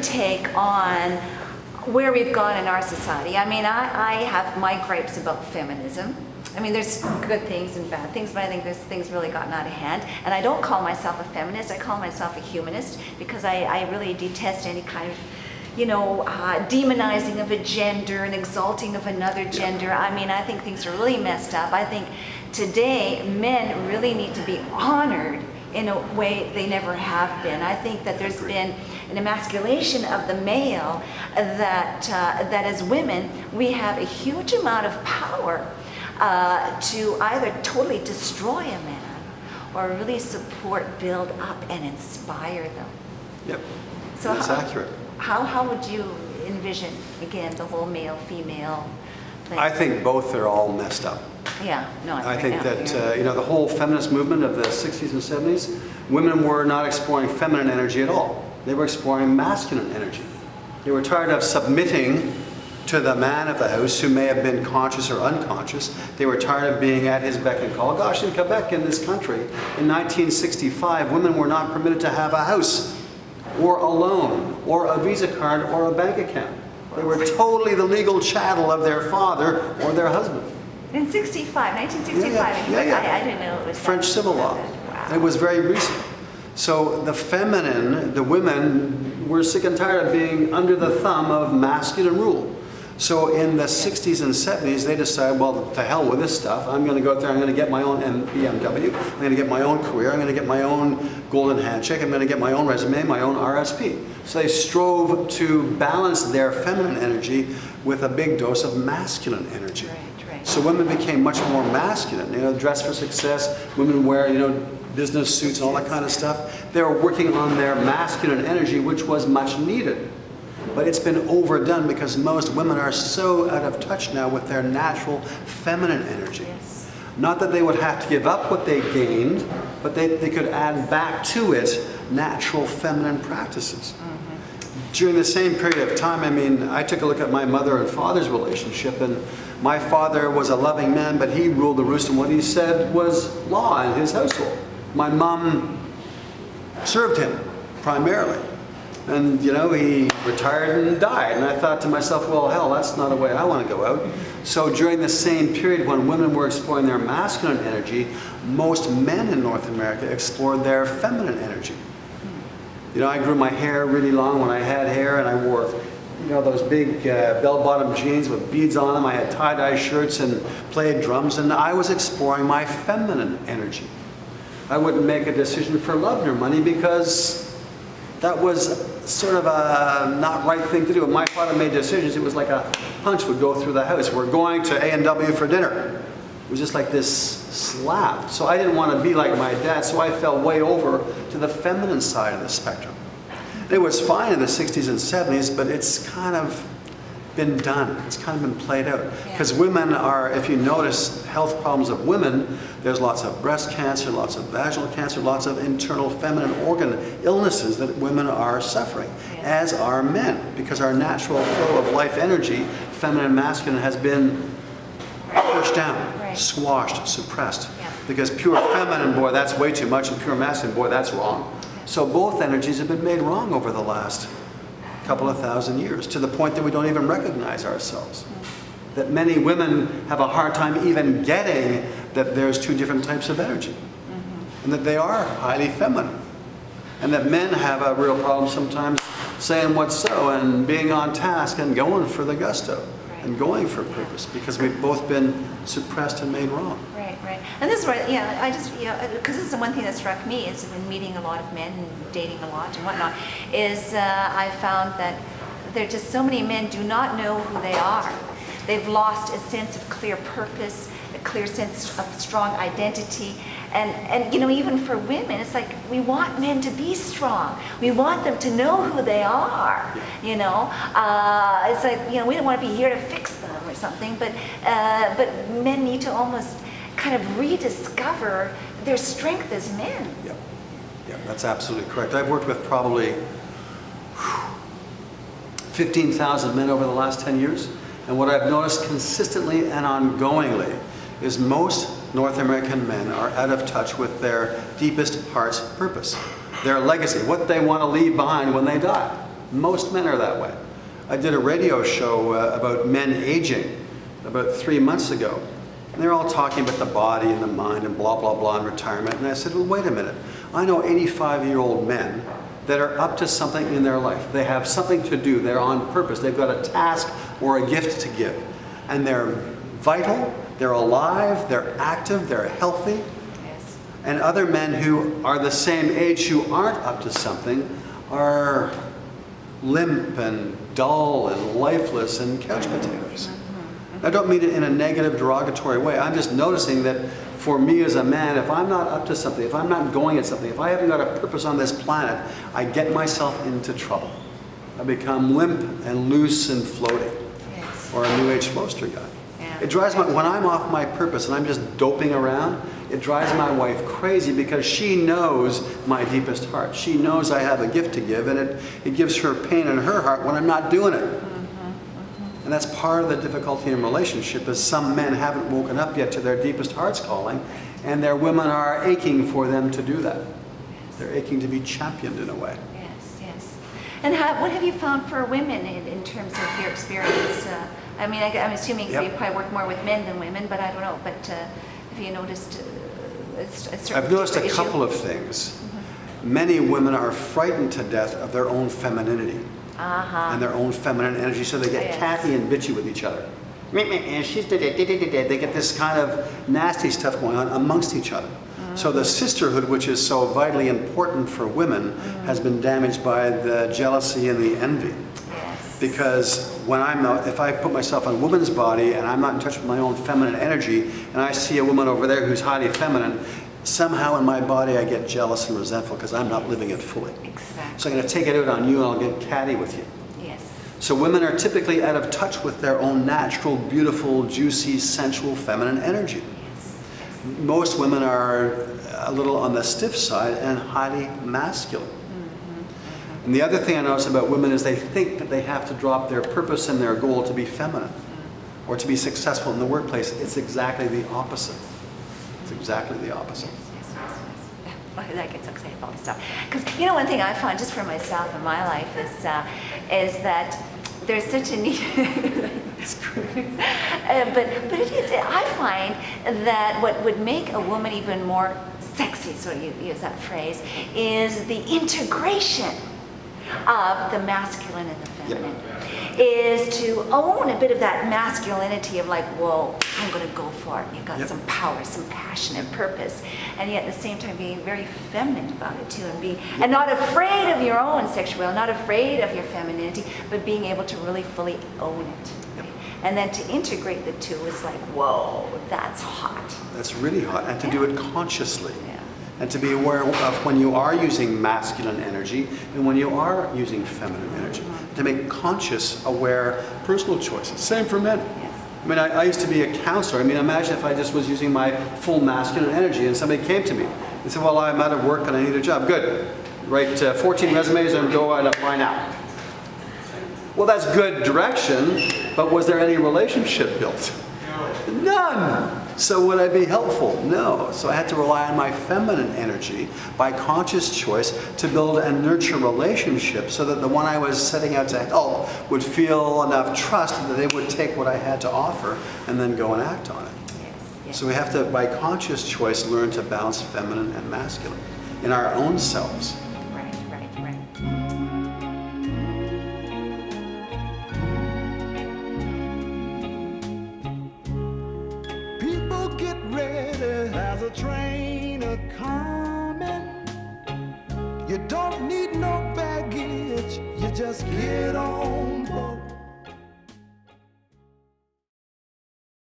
take on where we've gone in our society. I mean, I have my gripes about feminism. I mean, there's good things and bad things, but I think there's things really gotten out of hand. And I don't call myself a feminist, I call myself a humanist, because I really detest any kind of, demonizing of a gender and exalting of another gender. I mean, I think things are really messed up. I think today men really need to be honored in a way they never have been. I think that there's been an emasculation of the male that as women, we have a huge amount of power to either totally destroy a man or really support, build up, and inspire them. Yep, So that's accurate. How would you envision, again, the whole male-female thing? I think both are all messed up. Yeah, no, I think that, the whole feminist movement of the 60s and 70s, women were not exploring feminine energy at all. They were exploring masculine energy. They were tired of submitting to the man of the house who may have been conscious or unconscious. They were tired of being at his beck and call. Gosh, in Quebec, in this country, in 1965, women were not permitted to have a house or a loan or a Visa card or a bank account. They were totally the legal chattel of their father or their husband. In 1965, I didn't know it was French civil law. Wow. It was very recent. So the feminine, the women, were sick and tired of being under the thumb of masculine rule. So in the 60s and 70s, they decided, well, to hell with this stuff. I'm going to go out there, I'm going to get my own BMW, I'm going to get my own career, I'm going to get my own golden handshake, I'm going to get my own resume, my own RSP. So they strove to balance their feminine energy with a big dose of masculine energy. Right. So women became much more masculine, dress for success, women wear, business suits and all that kind of stuff. They were working on their masculine energy, which was much needed. But it's been overdone because most women are so out of touch now with their natural feminine energy. Yes. Not that they would have to give up what they gained, but they could add back to it natural feminine practices. Mm-hmm. During the same period of time, I took a look at my mother and father's relationship, and my father was a loving man, but he ruled the roost, and what he said was law in his household. My mom served him primarily. And, he retired and died. And I thought to myself, well, hell, that's not the way I want to go out. So during the same period when women were exploring their masculine energy, most men in North America explored their feminine energy. I grew my hair really long when I had hair, and I wore, those big bell-bottom jeans with beads on them. I had tie-dye shirts and played drums, and I was exploring my feminine energy. I wouldn't make a decision for love nor money because that was sort of a not right thing to do. When my father made decisions, it was like a punch would go through the house. We're going to A&W for dinner. It was just like this slap. So I didn't want to be like my dad, so I fell way over to the feminine side of the spectrum. It was fine in the 60s and 70s, but it's kind of been done. It's kind of been played out. Because women are, if you notice health problems of women, there's lots of breast cancer, lots of vaginal cancer, lots of internal feminine organ illnesses that women are suffering, as are men, because our natural flow of life energy, feminine and masculine, has been pushed down, squashed, suppressed. Because pure feminine, boy, that's way too much, and pure masculine, boy, that's wrong. So both energies have been made wrong over the last couple of thousand years, to the point that we don't even recognize ourselves. That many women have a hard time even getting that there's two different types of energy, and that they are highly feminine, and that men have a real problem sometimes saying what's so and being on task and going for the gusto and going for purpose, because we've both been suppressed and made wrong. Right. And this is where, because this is the one thing that struck me is in meeting a lot of men and dating a lot and whatnot, is I found that there are just so many men do not know who they are. They've lost a sense of clear purpose, a clear sense of strong identity. And even for women, it's like we want men to be strong. We want them to know who they are. It's like we don't want to be here to fix them or something. But men need to almost kind of rediscover their strength as men. Yeah, that's absolutely correct. I've worked with probably 15,000 men over the last 10 years. And what I've noticed consistently and ongoingly is most North American men are out of touch with their deepest heart's purpose, their legacy, what they want to leave behind when they die. Most men are that way. I did a radio show about men aging about 3 months ago. And they're all talking about the body and the mind and blah, blah, blah, and retirement. And I said, well, wait a minute. I know 85-year-old men that are up to something in their life. They have something to do. They're on purpose. They've got a task or a gift to give. And they're vital, they're alive, they're active, they're healthy. Yes. And other men who are the same age who aren't up to something are limp and dull and lifeless and couch potatoes. I don't mean it in a negative, derogatory way. I'm just noticing that for me as a man, if I'm not up to something, if I'm not going at something, if I haven't got a purpose on this planet, I get myself into trouble. I become limp and loose and floating. Yes. Or a New Age flowster guy. Yeah. It drives when I'm off my purpose and I'm just doping around, it drives my wife crazy because she knows my deepest heart. She knows I have a gift to give, and it gives her pain in her heart when I'm not doing it. And that's part of the difficulty in relationship, is some men haven't woken up yet to their deepest heart's calling, and their women are aching for them to do that. They're aching to be championed in a way. Yes, yes. And what have you found for women in terms of your experience? I mean, I'm assuming you probably work more with men than women, but I don't know. But have you noticed a certain I've noticed a issue? couple of things. Many women are frightened to death of their own femininity. And their own feminine energy, so they get catty and bitchy with each other. And she's they get this kind of nasty stuff going on amongst each other. So the sisterhood, which is so vitally important for women, has been damaged by the jealousy and the envy. Yes. Because if I put myself in a woman's body and I'm not in touch with my own feminine energy, and I see a woman over there who's highly feminine, somehow in my body I get jealous and resentful because I'm not living it fully. Exactly. So I'm going to take it out on you and I'll get catty with you. Yes. So women are typically out of touch with their own natural, beautiful, juicy, sensual, feminine energy. Yes. Most women are a little on the stiff side and highly masculine. And the other thing I notice about women is they think that they have to drop their purpose and their goal to be feminine or to be successful in the workplace. It's exactly the opposite. It's exactly the opposite. I get so excited about this stuff. Because, one thing I find just for myself in my life is that there's such a need. It's great. But it is, I find that what would make a woman even more sexy, so you use that phrase, is the integration of the masculine and the feminine. Is to own a bit of that masculinity of like, whoa, I'm going to go for it. You've got some power, some passion and purpose, and yet at the same time being very feminine about it too, and not afraid of your own sexuality, not afraid of your femininity, but being able to really fully own it. And then to integrate the two is like, whoa, that's hot. That's really hot, and to do it consciously. And to be aware of when you are using masculine energy and when you are using feminine energy. To make conscious, aware, personal choices. Same for men. I mean, I used to be a counselor. I mean, imagine if I just was using my full masculine energy and somebody came to me and said, well, I'm out of work and I need a job. Good. Write 14 resumes and go and apply now. Well, that's good direction, but was there any relationship built? None. So would I be helpful? No. So I had to rely on my feminine energy by conscious choice to build and nurture relationships so that the one I was setting out to help would feel enough trust that they would take what I had to offer and then go and act on it. Yes. So we have to, by conscious choice, learn to balance feminine and masculine in our own selves. Right. There's a train a-coming. You don't need no baggage, you just get on board.